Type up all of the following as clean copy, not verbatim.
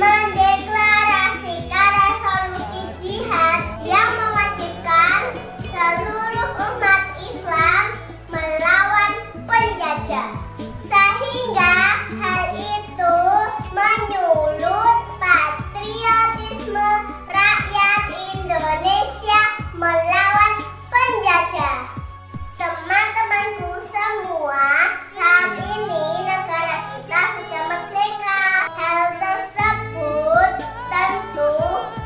mendeklarasikan resolusi jihad yang mewajibkan seluruh umat Islam melawan penjajah, sehingga hal itu menyulut patriotisme rakyat Indonesia melawan penjajah. Teman-temanku semua, saat ini negara kita sudah merdeka. Hal tersebut tentu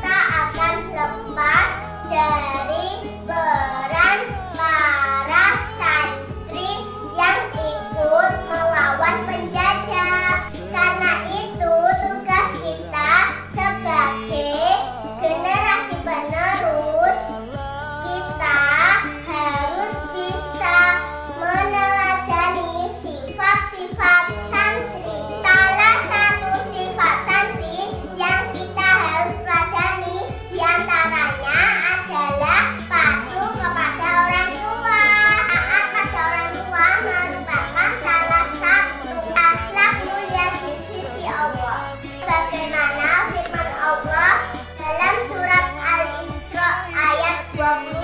tak akan lepas dari peran para santri yang ikut melawan penjajah. Karena itu tugas kita sebagai generasi penerus, kita harus bisa meneladani sifat-sifat santri. Salah satu sifat santri yang kita harus teladani diantaranya adalah patuh kepada orang tua. Taat pada orang tua merupakan salah satu akhlak mulia di sisi Allah. Bagaimana firman Allah dalam surat Al-Isra ayat 23,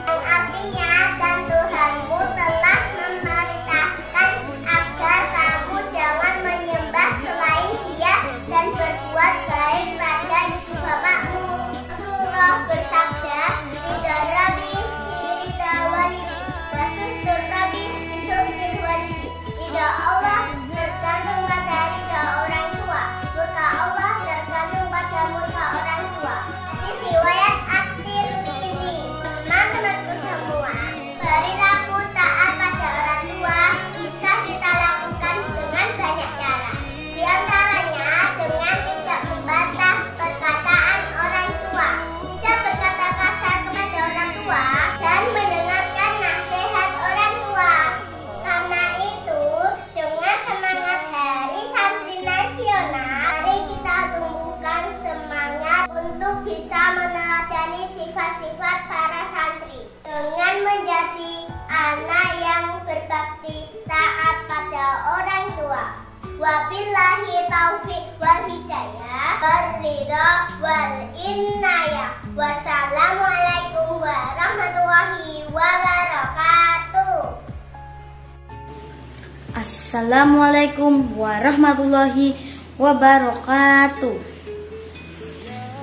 yang artinya, dan Tuhanmu telah memerintahkan agar kamu jangan menyembah selain Dia dan berbuat baik pada ibu bapakmu. Rasulullah bersabda, ridha Rabbi fi ridha walidi, wa suhdur Rabbi fi suhdil walidi. Ridha Allah tergantung pada ridha orang tua, murka Allah tergantung pada murka orang tua. Hadis riwayat At-Tirmidzi. Teman-temanku semua, perilaku taat pada orang tua bisa kita lakukan dengan banyak cara. Di antaranya dengan tidak membantah perkataan orang tua, tidak berkata kasar kepada orang tua, dan mendengarkan nasihat orang tua. Karena itu, dengan semangat Hari Santri Nasional, mari kita tumbuhkan semangat untuk bisa meneladani sifat-sifat para santri dengan menjadi anak yang berbakti, taat pada orang tua. Wabillahi taufiq wal hidayah, ridha wal inayah. Wassalamualaikum warahmatullahi wabarakatuh. Assalamualaikum warahmatullahi wabarakatuh.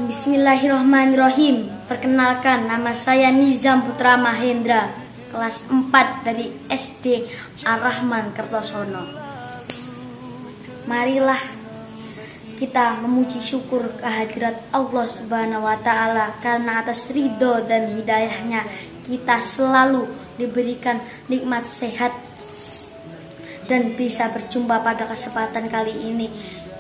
Bismillahirrahmanirrahim. Perkenalkan, nama saya Nizam Putra Mahendra, kelas 4 dari SD Ar-Rahman Kertosono. Marilah kita memuji syukur kehadirat Allah Subhanahu wa Ta'ala, karena atas ridho dan hidayahnya kita selalu diberikan nikmat sehat dan bisa berjumpa pada kesempatan kali ini,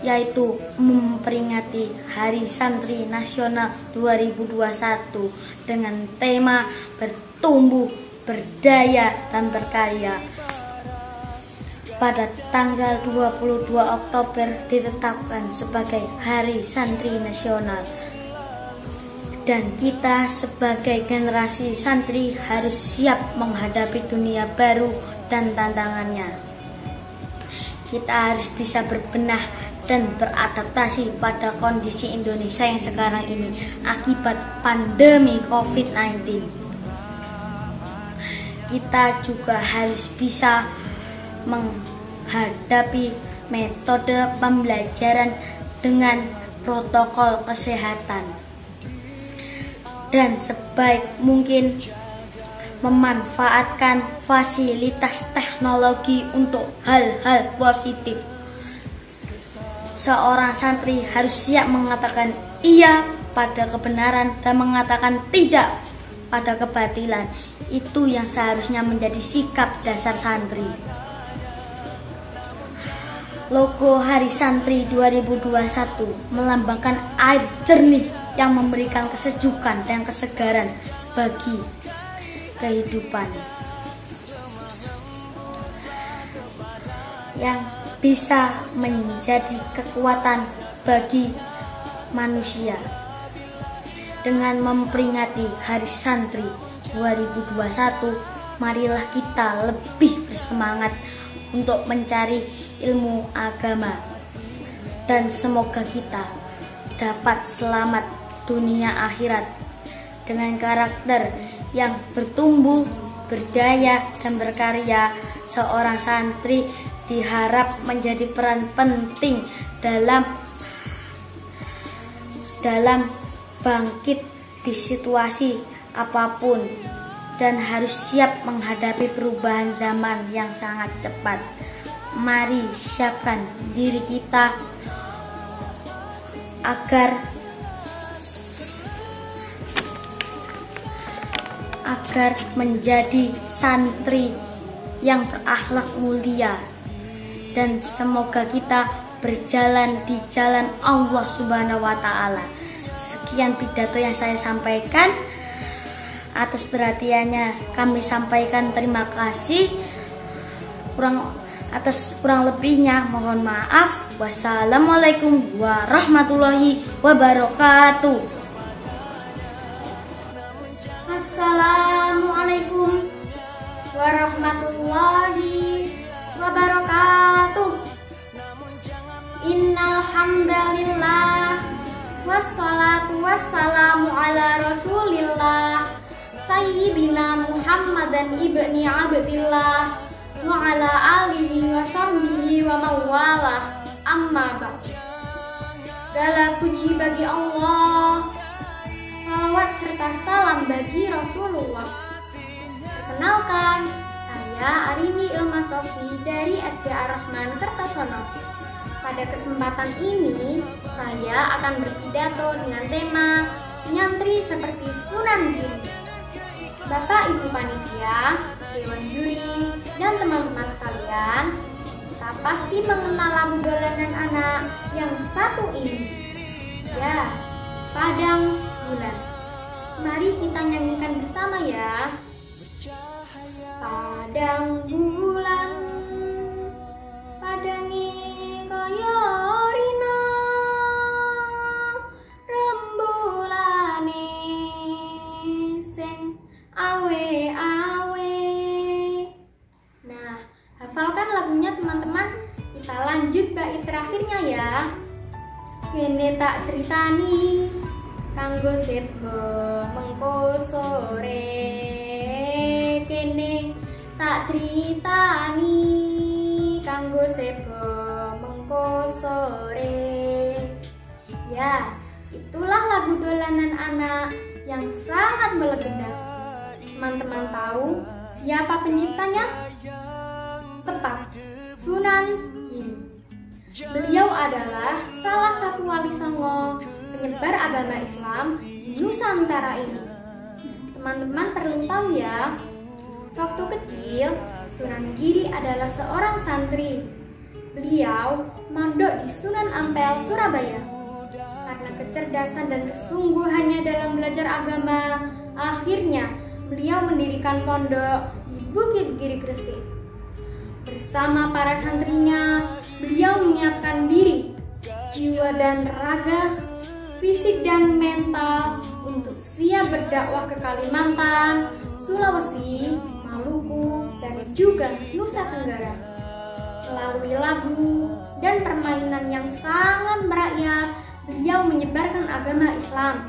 yaitu memperingati Hari Santri Nasional 2021 dengan tema bertumbuh, berdaya, dan berkarya. Pada tanggal 22 Oktober ditetapkan sebagai Hari Santri Nasional, dan kita sebagai generasi santri harus siap menghadapi dunia baru dan tantangannya. Kita harus bisa berbenah dan beradaptasi pada kondisi Indonesia yang sekarang ini akibat pandemi COVID-19. Kita juga harus bisa menghadapi metode pembelajaran dengan protokol kesehatan, dan sebaik mungkin memanfaatkan fasilitas teknologi untuk hal-hal positif. Seorang santri harus siap mengatakan iya pada kebenaran dan mengatakan tidak pada kebatilan. Itu yang seharusnya menjadi sikap dasar santri. Logo Hari Santri 2021 melambangkan air jernih yang memberikan kesejukan dan kesegaran bagi kehidupan, yang bisa menjadi kekuatan bagi manusia. Dengan memperingati Hari Santri 2021, marilah kita lebih bersemangat untuk mencari ilmu agama dan semoga kita dapat selamat dunia akhirat dengan karakter yang bertumbuh, berdaya, dan berkarya. Seorang santri diharap menjadi peran penting dalam bangkit di situasi apapun dan harus siap menghadapi perubahan zaman yang sangat cepat. Mari siapkan diri kita agar menjadi santri yang berakhlak mulia, dan semoga kita berjalan di jalan Allah Subhanahu wa Ta'ala. Sekian pidato yang saya sampaikan. Atas perhatiannya kami sampaikan terima kasih. Atas kurang lebihnya mohon maaf. Wassalamualaikum warahmatullahi wabarakatuh. Assalamualaikum warahmatullahi wabarakatuh. Innal hamdalillah wassalatu wassalamu ala rasulillah sayyidina Muhammadan ibni Abdillah wa ala alihi wa sahbihi wa mawalah. Amma ba'd. Segala puji bagi Allah, salawat serta salam bagi Rasulullah. Perkenalkan, saya Arini Ilma Sofi dari SD Ar-Rahman Kertosono. Pada kesempatan ini, saya akan berpidato dengan tema nyantri seperti Sunan Giri. Bapak Ibu Panitia, Dewan Juri, dan teman-teman sekalian, kita pasti mengenal lagu dolanan anak yang satu ini. Ya, Padang Bulan. Mari kita nyanyikan bersama ya. Padang bulan, padangi kaya rina, rembulane sing awe-awe. Nah, hafalkan lagunya teman-teman. Kita lanjut bait terakhirnya ya. Kene tak ceritani kanggo sebo mengko sore. Kene tak ceritani kanggo sebo mengko sore. Ya, itulah lagu dolanan anak yang sangat melegenda. Teman-teman tahu siapa penciptanya? Tepat, Sunan Giri. Beliau adalah salah satu wali songo penyebar agama Islam di Nusantara ini. Teman-teman perlu tahu ya, waktu kecil Sunan Giri adalah seorang santri. Beliau mondok di Sunan Ampel, Surabaya. Karena kecerdasan dan kesungguhannya dalam belajar agama, akhirnya beliau mendirikan pondok di Bukit Giri Gresik. Bersama para santrinya, beliau menyiapkan diri, jiwa dan raga, fisik dan mental untuk siap berdakwah ke Kalimantan, Sulawesi, Maluku, dan juga Nusa Tenggara. Melalui lagu dan permainan yang sangat merakyat, beliau menyebarkan agama Islam.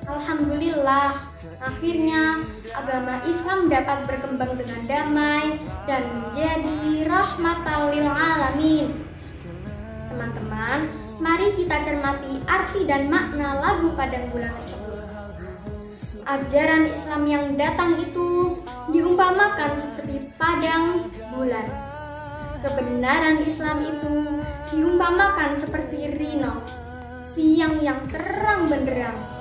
Alhamdulillah, akhirnya agama Islam dapat berkembang dengan damai dan menjadi rahmatan lil alamin. Teman-teman, mari kita cermati arti dan makna lagu Padang Bulan tersebut. Ajaran Islam yang datang itu diumpamakan seperti padang bulan. Kebenaran Islam itu diumpamakan seperti rino, siang yang terang benderang.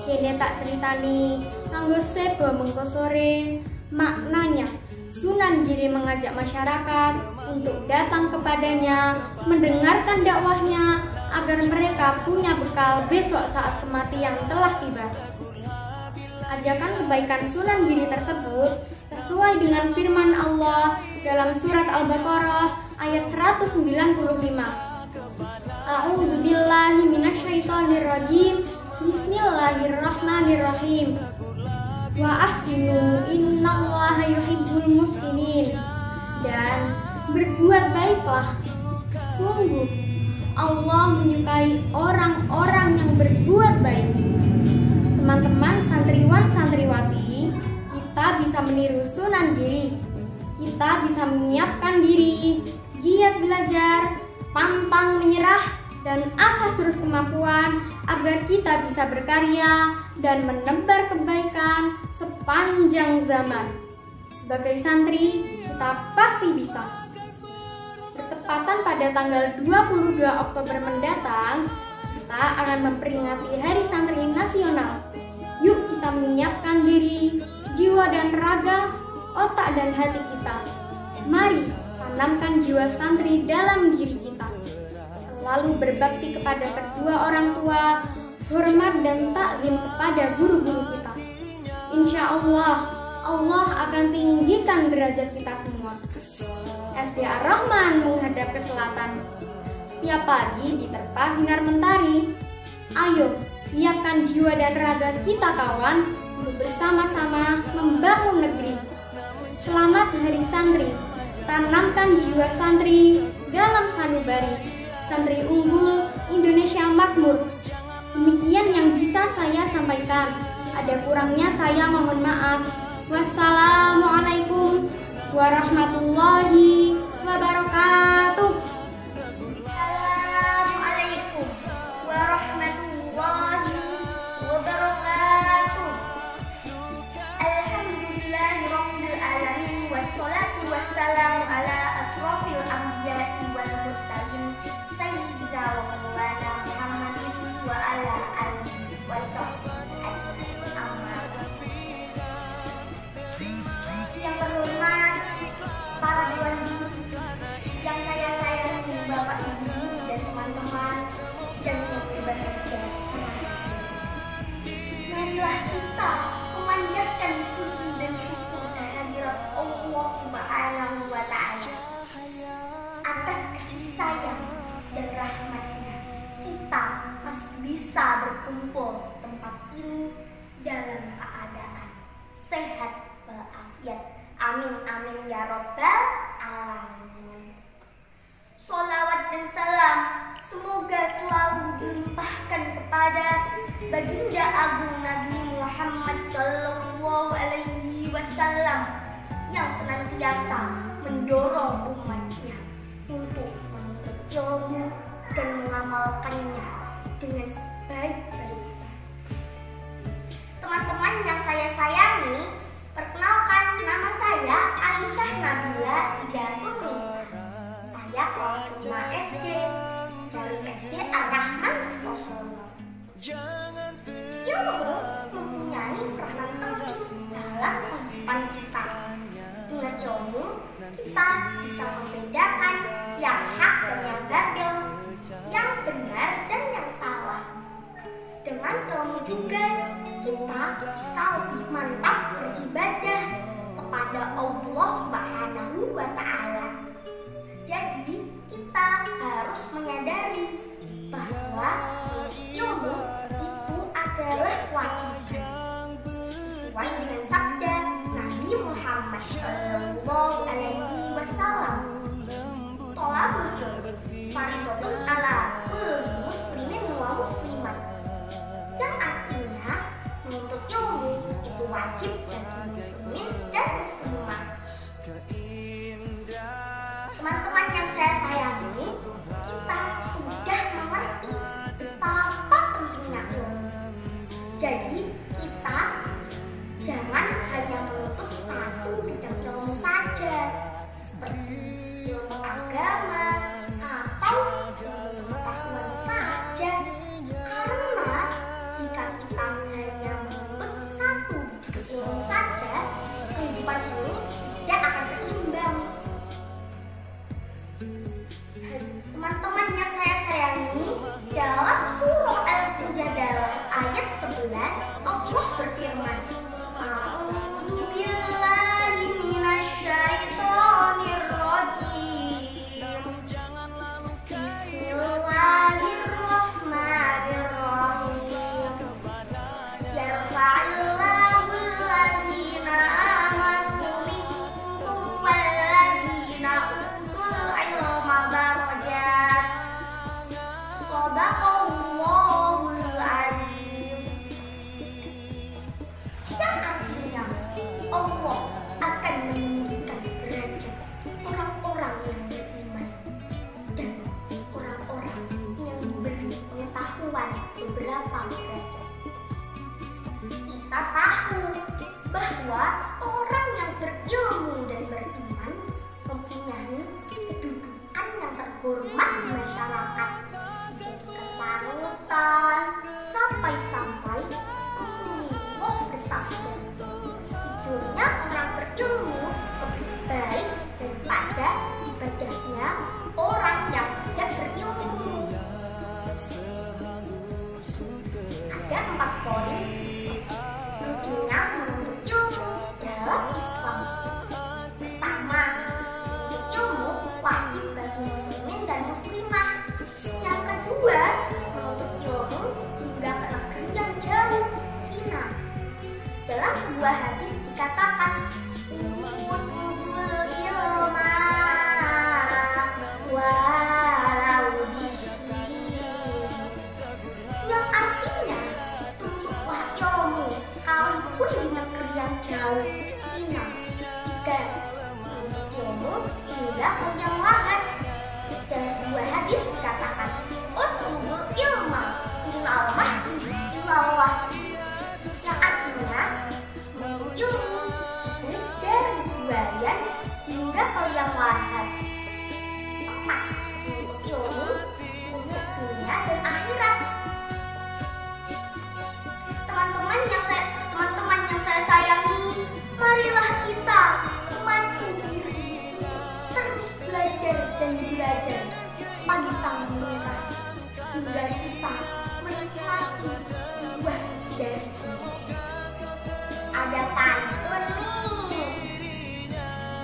Kene tak ceritani kanggo sebo mengko sore. Maknanya, Sunan Giri mengajak masyarakat untuk datang kepadanya, mendengarkan dakwahnya agar mereka punya bekal besok saat kematian telah tiba. Ajakan kebaikan Sunan Giri tersebut sesuai dengan firman Allah dalam surat Al-Baqarah ayat 195. A'udzu billahi minasyaitonir rajim. Bismillahirrahmanirrahim. Wa ahsinu innallaha yuhibbul muhsinin. Dan berbuat baiklah, sungguh Allah menyukai orang-orang yang berbuat baik. Teman-teman santriwan santriwati, kita bisa meniru Sunan Giri. Kita bisa menyiapkan diri, giat belajar, pantang menyerah, dan asah terus kemampuan agar kita bisa berkarya dan menebar kebaikan sepanjang zaman. Sebagai santri, kita pasti bisa. Bertepatan pada tanggal 22 Oktober mendatang, kita akan memperingati Hari Santri Nasional. Yuk kita menyiapkan diri, jiwa dan raga, otak dan hati kita. Mari tanamkan jiwa santri dalam diri kita. Selalu berbakti kepada kedua orang tua, hormat dan taklim kepada guru-guru kita. Insya Allah, Allah akan tinggikan derajat kita semua. SD Ar-Rahman menghadap ke selatan. Setiap pagi diterpa sinar mentari. Ayo, siapkan jiwa dan raga kita kawan untuk bersama-sama membangun negeri. Selamat Hari Santri. Tanamkan jiwa santri dalam sanubari. Santri unggul, Indonesia makmur. Demikian yang bisa saya sampaikan. Ada kurangnya saya mohon maaf. Wassalamualaikum warahmatullahi wabarakatuh. Assalamualaikum warahmatullahi wabarakatuh. Alhamdulillahirabbil alamin wassalatu wassalamu ala asrofil anbiya'i wal mursalin sayyidina wa maulana Muhammadin wa ala alihi wasahbihi. Yang terhormat para dewan guru, yang saya sayangi Bapak Ibu dan teman-teman, dan yang berbahagia. Marilah kita memanjatkan puji dan syukur kehadirat Allah Subhanahu wa Ta'ala atas kasih sayang dan rahmatnya. Kita masih bisa berkumpul di tempat ini dalam keadaan sehat walafiat. Amin amin ya robbal alamin. Sholawat dan salam semoga selalu dilimpahkan kepada baginda agung Nabi Muhammad Sallallahu Alaihi Wasallam yang senantiasa mendorong umatnya untuk menuntut ilmu dan mengamalkannya dengan sebaik-baiknya. Teman-teman yang saya sayangi, perkenalkan, nama saya Aisyah Nabila Izatul Nisa. Saya kelas 5 SD dari SD Ar-Rahman Rasulullah. Ilmu mempunyai peran penting dalam kehidupan kita. Dengan ilmu, kita bisa membedakan yang hak dan yang batil, yang benar dan yang salah. Dengan ilmu juga, kita bisa lebih mantap beribadah kepada Allah Subhanahu wa Ta'ala. Jadi, kita harus menyadari bahwa ilmu itu adalah kewajiban. Sesuai dengan sabda Nabi Muhammad Sallallahu Alaihi Wasallam, "Thalabul ilmi fardhatun 'ala kulli muslimin wa muslimat." Yang artinya menuntut ilmu itu wajib bagi muslimin dan muslimah. Teman-teman yang saya sayangi, kita sudah mengerti betapa pentingnya ilmu. Jadi kita jangan hanya menuntut satu bidang ilmu saja, seperti ilmu agama atau ilmu Sadaqallahul azim. Yang artinya Allah akan meninggikan derajat orang-orang yang beriman dan orang-orang yang diberi pengetahuan beberapa derajat. Kita tahu bahwa orang yang berilmu dan beriman mempunyai kedudukan yang terhormat di masyarakat, menjadi ketakutan sampai-sampai Rasulullah bersabda, tidurnya orang berilmu lebih baik daripada ibadahnya orang yang tidak berilmu. Ada 4 poin pentingnya menuntut ilmu dalam Islam. Pertama, ilmu wajib bagi muslimin dan muslimah. Yang kedua, menuntut ilmu hingga ke negeri yang jauh, Cina. Dalam sebuah hadis dikatakan, "Utlubul ilma walau bisyir." Yang artinya, tuntutlah ilmu sekalipun di negeri yang jauh, Cina. Dan menuntut ilmu hingga ke yang lain. Dalam sebuah hadis dikatakan, "Utlubul ilma minallah ilallah." Yang artinya, menuntut ilmu itu dari buayan hingga ke yang lain. Menuntut ilmu untuk dunia dan akhirat. Teman-teman yang saya sayangi, marilah kita maju diri, terus belajar dan belajar, pantang menyerah, hingga kita menikmati buah dari sini. Ada pantun nih.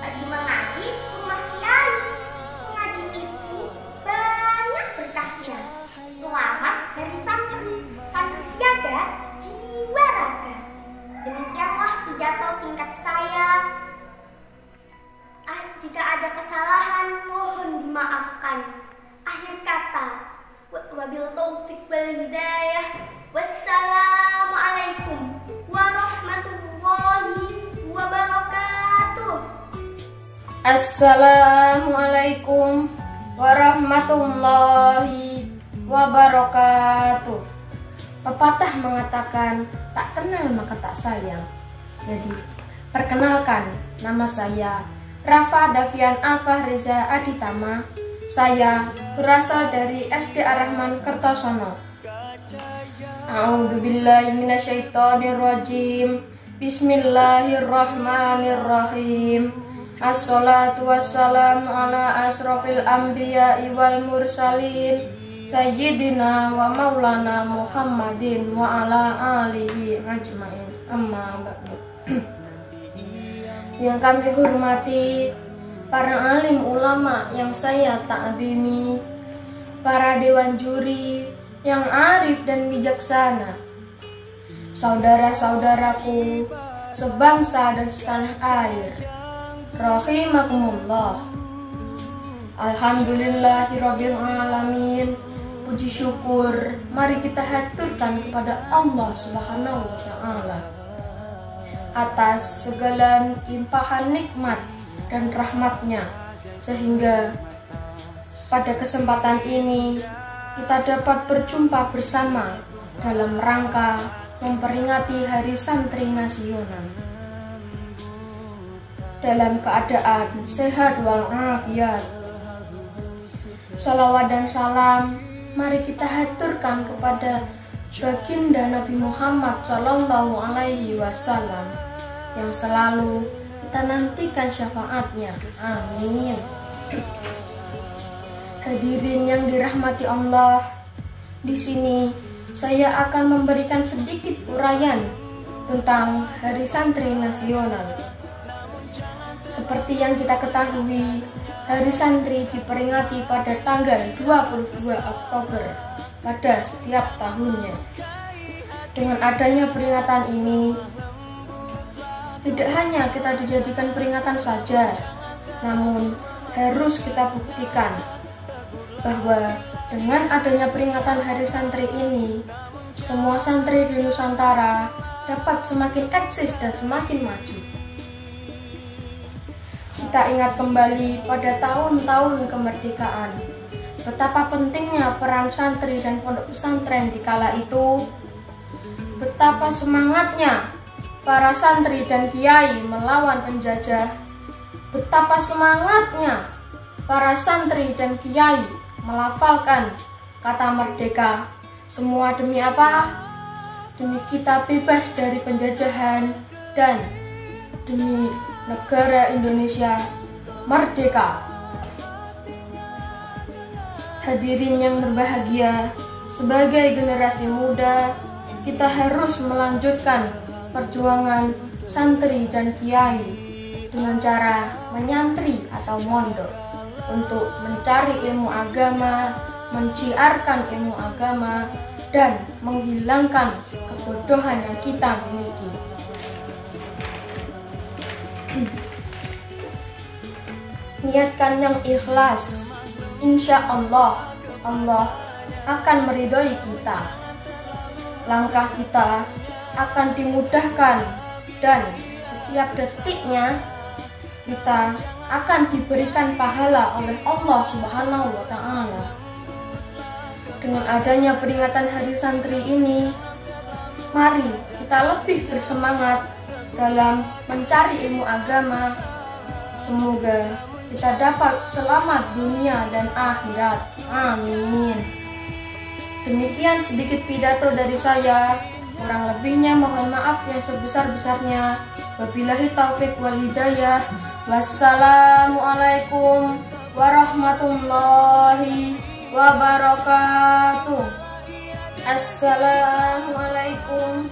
Lagi mengaji rumah kiai. Mengaji itu banyak berkahnya. Selamat dari santri siaga, jiwa raga. Demikianlah pidato singkat saya. Jika ada kesalahan, mohon dimaafkan. Akhir kata, wabil taufik wal hidayah. Wassalamualaikum warahmatullahi wabarakatuh. Assalamualaikum warahmatullahi wabarakatuh. Pepatah mengatakan, tak kenal maka tak sayang. Jadi, perkenalkan, nama saya Rafa Davian Alfa Reza Aditama. Saya berasal dari SD Ar-Rahman Kertosono. A'udzubillahi minasyaitonirrajim. Bismillahirrahmanirrahim. Assalatu wassalamu ala asrofil anbiya'i wal mursalin Sayyidina wa maulana Muhammadin wa ala alihi ajmain. Amma ba'du. Yang kami hormati para alim ulama yang saya ta'zimi, para dewan juri yang arif dan bijaksana, saudara-saudaraku sebangsa dan setanah air, rahimakumullah. Alhamdulillahirabbil alamin. Puji syukur mari kita haturkan kepada Allah Subhanahu wa taala atas segala limpahan nikmat dan rahmatnya, sehingga pada kesempatan ini kita dapat berjumpa bersama dalam rangka memperingati Hari Santri Nasional dalam keadaan sehat walafiat. Salawat dan salam mari kita haturkan kepada baginda Nabi Muhammad Sallallahu Alaihi Wasallam yang selalu kita nantikan syafaatnya. Amin. Hadirin yang dirahmati Allah, di sini saya akan memberikan sedikit uraian tentang Hari Santri Nasional. Seperti yang kita ketahui, Hari Santri diperingati pada tanggal 22 Oktober pada setiap tahunnya. Dengan adanya peringatan ini, tidak hanya kita dijadikan peringatan saja, namun harus kita buktikan bahwa Dengan adanya peringatan Hari Santri ini, semua santri di Nusantara dapat semakin eksis dan semakin maju. Kita ingat kembali pada tahun-tahun kemerdekaan, betapa pentingnya peran santri dan pondok pesantren di kala itu, betapa semangatnya para santri dan kiai melawan penjajah, betapa semangatnya para santri dan kiai melafalkan kata merdeka. Semua demi apa? Demi kita bebas dari penjajahan dan demi negara Indonesia merdeka. Hadirin yang berbahagia, sebagai generasi muda, kita harus melanjutkan perjuangan santri dan kiai dengan cara menyantri atau mondok untuk mencari ilmu agama, menciarkan ilmu agama, dan menghilangkan kebodohan yang kita miliki. Niatkan yang ikhlas, insya Allah, Allah akan meridhoi kita. Langkah kita akan dimudahkan dan setiap detiknya kita akan diberikan pahala oleh Allah Subhanahu wa Ta'ala. Dengan adanya peringatan Hari Santri ini, mari kita lebih bersemangat dalam mencari ilmu agama. Semoga kita dapat selamat dunia dan akhirat. Amin. Demikian sedikit pidato dari saya. Kurang lebihnya mohon maaf yang sebesar-besarnya. Wabillahi taufik wal hidayah. Wassalamualaikum warahmatullahi wabarakatuh. Assalamualaikum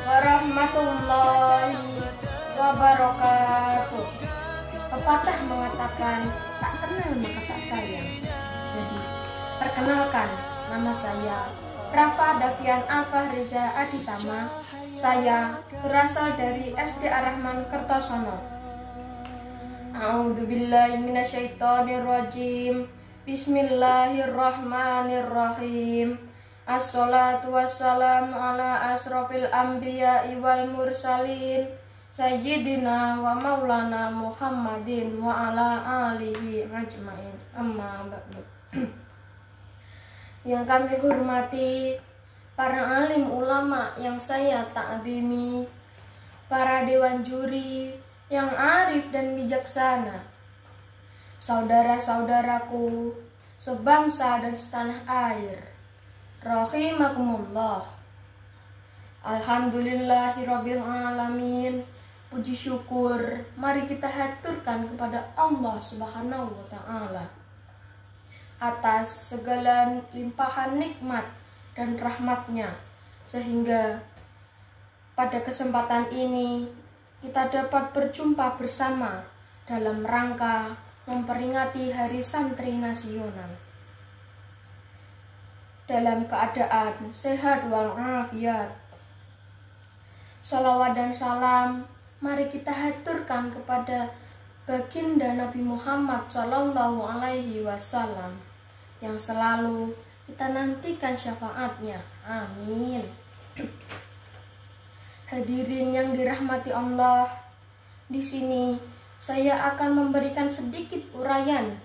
warahmatullahi wabarakatuh. Pepatah mengatakan tak kenal maka tak sayang. Jadi perkenalkan, nama saya Rafa Davian Alfa Reza Aditama. Saya berasal dari SD Ar-Rahman Kertosono. A'udzubillahi minasyaitonirrajim. Bismillahirrahmanirrahim. Assalatu wassalamu ala asrofil anbiya'i wal mursalin Sayyidina wa maulana Muhammadin wa ala alihi ajmain. Amma ba'du. Yang kami hormati para alim ulama yang saya ta'zimi, para dewan juri yang arif dan bijaksana, saudara-saudaraku sebangsa dan setanah air, rahimakumullah. Alhamdulillahirabbil alamin. Puji syukur mari kita haturkan kepada Allah Subhanahu wa Ta'ala atas segala limpahan nikmat dan rahmatnya, sehingga pada kesempatan ini kita dapat berjumpa bersama dalam rangka memperingati Hari Santri Nasional dalam keadaan sehat walafiat. Salawat dan salam mari kita haturkan kepada baginda Nabi Muhammad Sallallahu Alaihi Wasallam yang selalu kita nantikan syafaatnya. Amin. Hadirin yang dirahmati Allah, di sini saya akan memberikan sedikit uraian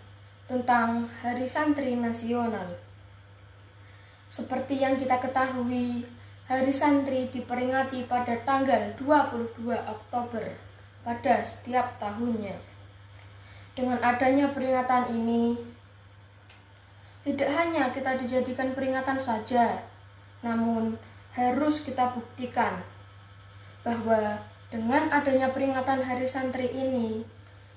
tentang Hari Santri Nasional. Seperti yang kita ketahui, Hari Santri diperingati pada tanggal 22 Oktober pada setiap tahunnya. Dengan adanya peringatan ini, tidak hanya kita dijadikan peringatan saja, namun harus kita buktikan bahwa dengan adanya peringatan Hari Santri ini,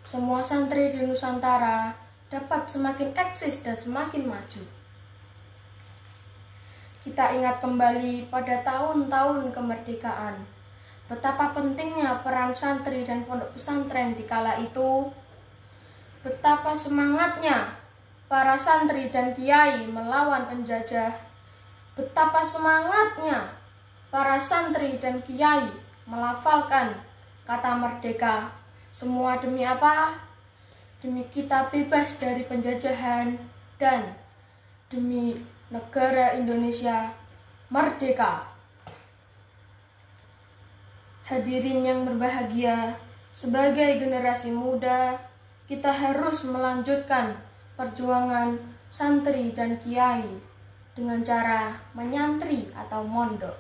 semua santri di Nusantara dapat semakin eksis dan semakin maju. Kita ingat kembali pada tahun-tahun kemerdekaan, betapa pentingnya peran santri dan pondok pesantren di kala itu, betapa semangatnya para santri dan kiai melawan penjajah, betapa semangatnya para santri dan kiai melafalkan kata merdeka. Semua demi apa? Demi kita bebas dari penjajahan dan demi negara Indonesia merdeka. Hadirin yang berbahagia, sebagai generasi muda, kita harus melanjutkan perjuangan santri dan kiai dengan cara menyantri atau mondok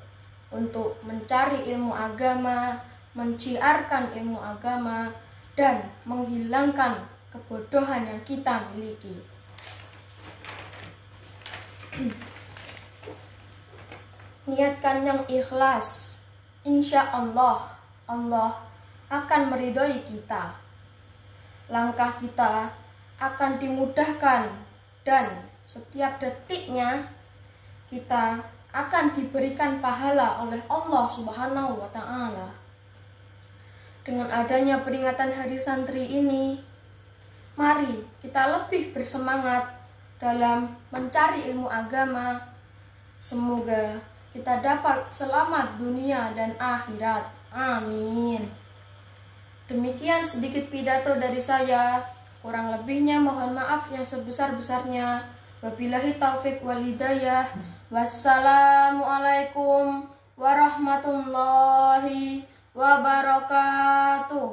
untuk mencari ilmu agama, menciarkan ilmu agama, dan menghilangkan kebodohan yang kita miliki. Niatkan yang ikhlas, insya Allah akan meridhoi kita. Langkah kita akan dimudahkan dan setiap detiknya kita akan diberikan pahala oleh Allah Subhanahu wa Ta'ala. Dengan adanya peringatan Hari Santri ini, mari kita lebih bersemangat dalam mencari ilmu agama. Semoga kita dapat selamat dunia dan akhirat. Amin. Demikian sedikit pidato dari saya. Kurang lebihnya mohon maaf yang sebesar-besarnya. Wabillahi taufik wal hidayah. Wassalamualaikum warahmatullahi wabarakatuh.